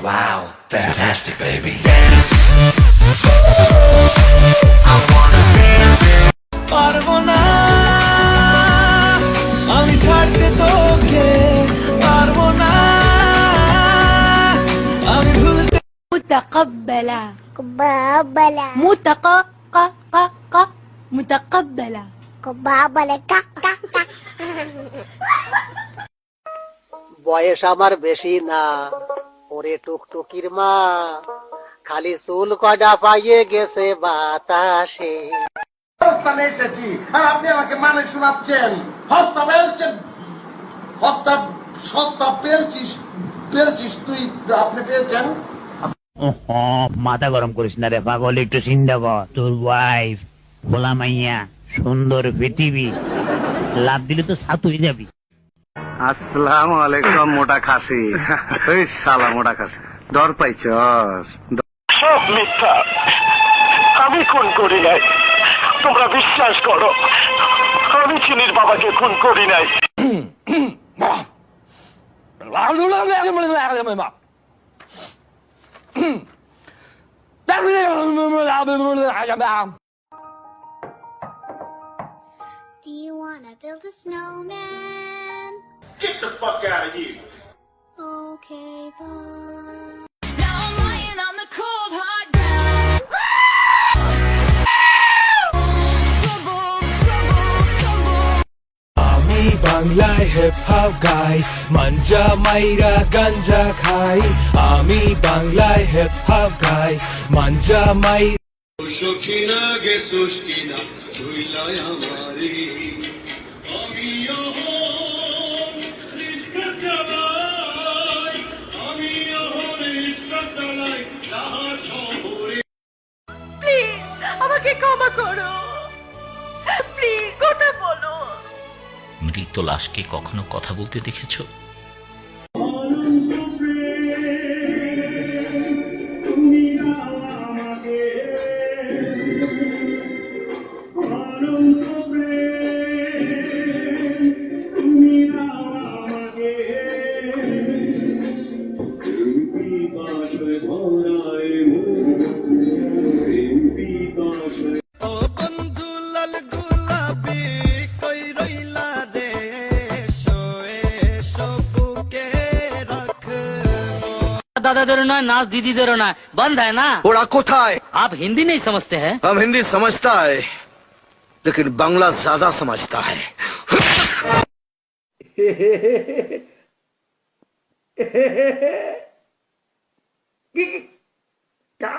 Wow, fantastic, baby. পারবো না আমি ছাড়তে তোকে, পারবো না আমি ভুলতে। متقبلة Kubabala. متقبلة Kubabala. Kak, kak, kak. বয়স আমার বেশি না, ওরে টুকটুকির মা, খালি চুল কডা পাইয়ে গেছে বাতাসে। অবস্থানে এসেছি আর আপনি আমাকে মানে শোনাচ্ছেন। হস্তা পেলছেন, হস্তা সস্তা পেলছিস, পেলছিস তুই, আপনি পেয়েছেন। মাথা গরম করিস না রে পাগল, একটু চিন্তা কর। তোর ওয়াইফ খোলা মাইয়া, সুন্দর পৃথিবী, লাভ দিলে তো সাত হয়ে যাবি। আসসালামু আলাইকুম মোটা খাসি। ওই শালা মোটা খাসি, ডর পাইছস? সব মিথ্যা, আমি খুন করি নাই। তোমরা বিশ্বাস করো, আমি চিনির বাবাকে খুন করি নাই। Do you wanna build a snowman? Get the fuck out of here. Okay, bye. Now I'm lying on the cold hard ground. আমি বাংলায় হিপ হপ গাই, মাঞ্জা মাইরা গাঞ্জা খাই। আমি বাংলায় হিপ হপ গাই, মাঞ্জা মাই। আমাকে ক্ষমা করো, প্লিজ কথা বলো। মৃত লাশকে কখনো কথা বলতে দেখেছো? दादादेरो ना, नाच दीदीदेरो ना, बंद है ना। ওরা কোথায়? आप हिंदी नहीं समझते हैं? हम हिंदी समझता है लेकिन बांग्ला ज्यादा समझता है। क्या?